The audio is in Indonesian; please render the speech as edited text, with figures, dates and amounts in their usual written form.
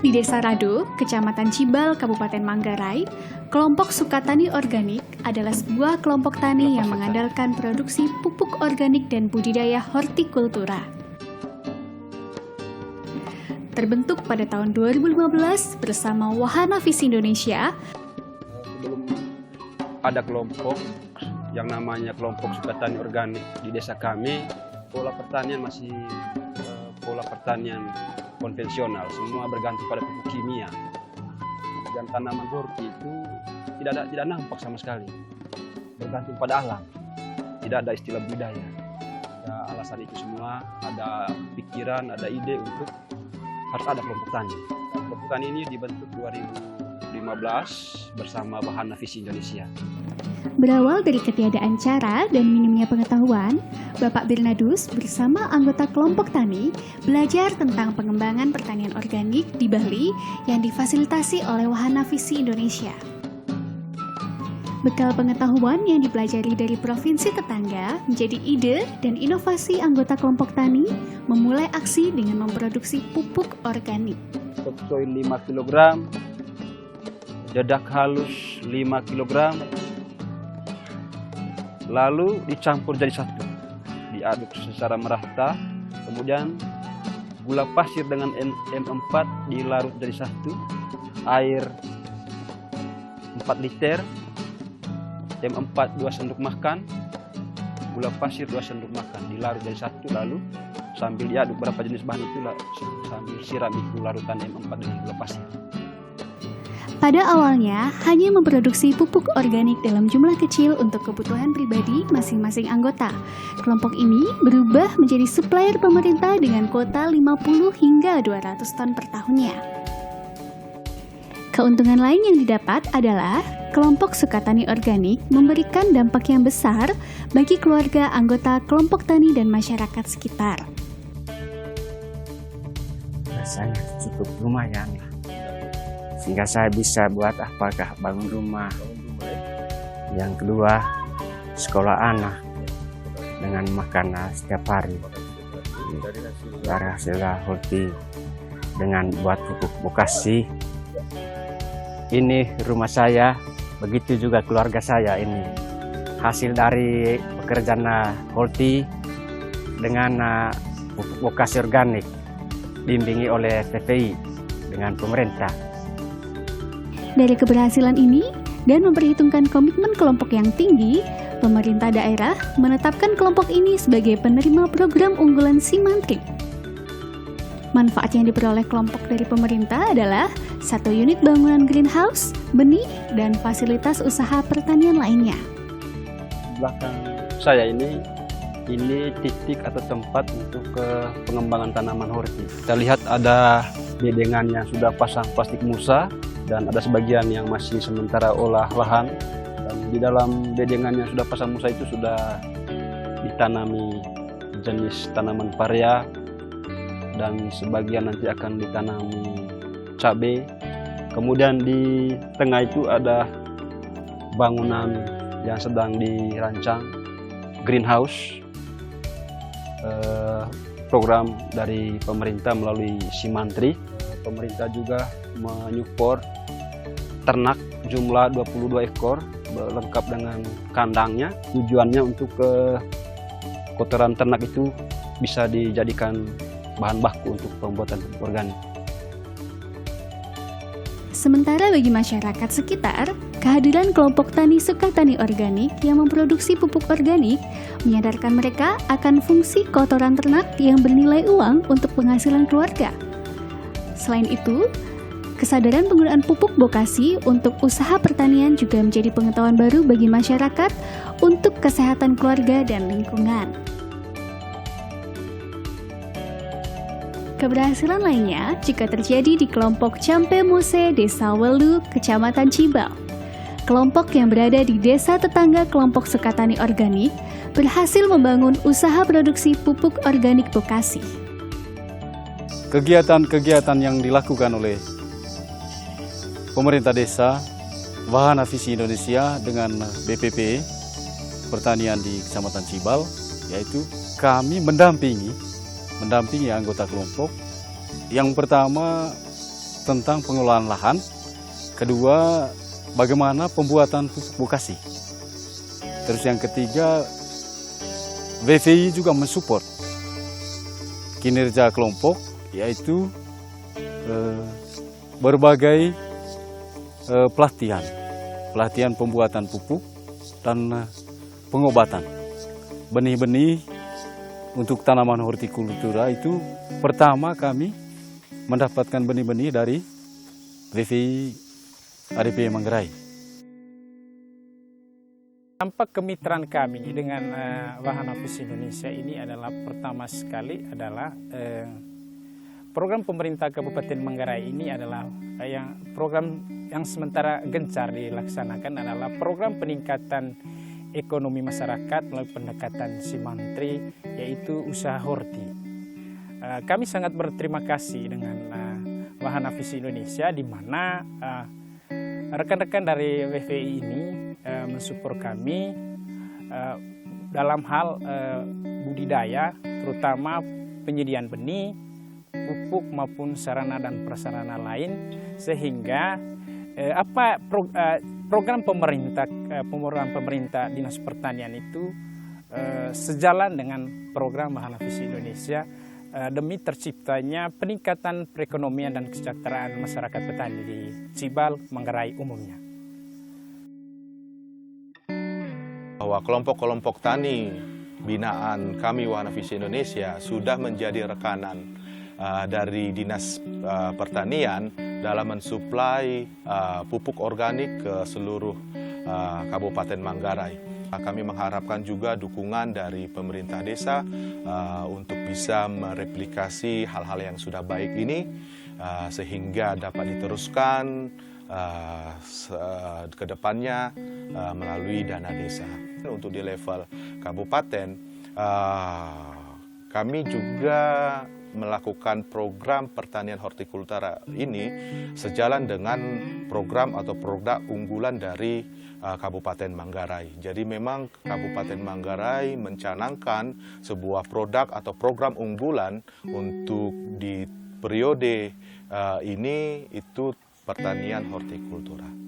Di Desa Rado, Kecamatan Cibal, Kabupaten Manggarai, kelompok Sukatani Organik adalah sebuah kelompok tani yang mengandalkan produksi pupuk organik dan budidaya hortikultura. Terbentuk pada tahun 2015 bersama Wahana Visi Indonesia. Sebelum ada kelompok yang namanya kelompok Sukatani Organik di desa kami, pola pertanian masih pola pertanian konvensional, semua bergantung pada pupuk kimia. Dan tanaman horti itu tidak nampak sama sekali, bergantung pada alam, tidak ada istilah budaya. Ya, alasan itu semua ada pikiran, ada ide untuk harus ada kelompok tani. Kelompok tani ini dibentuk 2015 bersama Wahana Visi Indonesia. Berawal dari ketiadaan cara dan minimnya pengetahuan, Bapak Bernadus bersama anggota kelompok tani belajar tentang pengembangan pertanian organik di Bali yang difasilitasi oleh Wahana Visi Indonesia. Bekal pengetahuan yang dipelajari dari provinsi tetangga menjadi ide dan inovasi anggota kelompok tani memulai aksi dengan memproduksi pupuk organik. Topsoil 5 kg, dedak halus 5 kg, lalu dicampur jadi satu, diaduk secara merata, kemudian gula pasir dengan M4 dilarut jadi satu, air 4 liter, M4 2 sendok makan, gula pasir 2 sendok makan, dilarut jadi satu, lalu sambil diaduk berapa jenis bahan itu sambil siram itu larutan M4 dengan gula pasir. Pada awalnya, hanya memproduksi pupuk organik dalam jumlah kecil untuk kebutuhan pribadi masing-masing anggota. Kelompok ini berubah menjadi supplier pemerintah dengan kuota 50 hingga 200 ton per tahunnya. Keuntungan lain yang didapat adalah kelompok Sukatani Organik memberikan dampak yang besar bagi keluarga anggota kelompok tani dan masyarakat sekitar. Rasanya cukup lumayan, sehingga saya bisa buat apakah bangun rumah. Yang kedua, sekolah anak dengan makanan setiap hari. Dari hasil horti dengan buat pupuk vokasi. Ini rumah saya, begitu juga keluarga saya ini. Hasil dari pekerjaan horti dengan pupuk vokasi organik dibimbingi oleh TPI dengan pemerintah. Dari keberhasilan ini dan memperhitungkan komitmen kelompok yang tinggi, pemerintah daerah menetapkan kelompok ini sebagai penerima program unggulan Simantri. Manfaat yang diperoleh kelompok dari pemerintah adalah 1 unit bangunan greenhouse, benih, dan fasilitas usaha pertanian lainnya. Belakang saya ini titik atau tempat untuk pengembangan tanaman horti. Kita lihat ada bedengannya sudah pasang plastik musa, dan ada sebagian yang masih sementara olah lahan, dan di dalam bedengan yang sudah pasang musa itu sudah ditanami jenis tanaman paria, dan sebagian nanti akan ditanami cabai. Kemudian di tengah itu ada bangunan yang sedang dirancang, greenhouse, program dari pemerintah melalui Simantri. Pemerintah juga menyupport ternak jumlah 22 ekor lengkap dengan kandangnya. Tujuannya untuk kotoran ternak itu bisa dijadikan bahan baku untuk pembuatan pupuk organik. Sementara bagi masyarakat sekitar, kehadiran kelompok tani Sukatani Organik yang memproduksi pupuk organik menyadarkan mereka akan fungsi kotoran ternak yang bernilai uang untuk penghasilan keluarga. Selain itu, kesadaran penggunaan pupuk vokasi untuk usaha pertanian juga menjadi pengetahuan baru bagi masyarakat untuk kesehatan keluarga dan lingkungan. Keberhasilan lainnya jika terjadi di kelompok Campe Mose Desa Welu, Kecamatan Cibal. Kelompok yang berada di desa tetangga kelompok Sukatani Organik berhasil membangun usaha produksi pupuk organik vokasi. Kegiatan-kegiatan yang dilakukan oleh pemerintah desa, Wahana Visi Indonesia dengan BPP Pertanian di Kecamatan Cibal, yaitu kami mendampingi anggota kelompok. Yang pertama, tentang pengelolaan lahan. Kedua, bagaimana pembuatan pupuk vokasi. Terus yang ketiga, VVI juga mensupport kinerja kelompok, yaitu berbagai pelatihan pembuatan pupuk dan pengobatan benih-benih untuk tanaman hortikultura. Itu pertama kami mendapatkan benih-benih dari VVI ADP Manggarai. Dampak kemitraan kami dengan Wahana Visi Indonesia ini adalah pertama sekali adalah program pemerintah Kabupaten Manggarai ini adalah program yang sementara gencar dilaksanakan adalah program peningkatan ekonomi masyarakat melalui pendekatan si Mantri, yaitu usaha horti. Kami sangat berterima kasih dengan Wahana Visi Indonesia, di mana rekan-rekan dari WVI ini mensupport kami dalam hal budidaya, terutama penyediaan benih, pupuk maupun sarana dan prasarana lain, sehingga program pemerintah Dinas Pertanian itu sejalan dengan program Wahana Visi Indonesia demi terciptanya peningkatan perekonomian dan kesejahteraan masyarakat petani di Cibal, Manggarai umumnya. Bahwa kelompok-kelompok tani binaan kami Wahana Visi Indonesia sudah menjadi rekanan dari Dinas Pertanian dalam mensuplai pupuk organik ke seluruh Kabupaten Manggarai. Kami mengharapkan juga dukungan dari pemerintah desa untuk bisa mereplikasi hal-hal yang sudah baik ini sehingga dapat diteruskan ke depannya melalui dana desa. Untuk di level kabupaten, kami juga melakukan program pertanian hortikultura ini sejalan dengan program atau produk unggulan dari Kabupaten Manggarai. Jadi memang Kabupaten Manggarai mencanangkan sebuah produk atau program unggulan untuk di periode ini, itu pertanian hortikultura.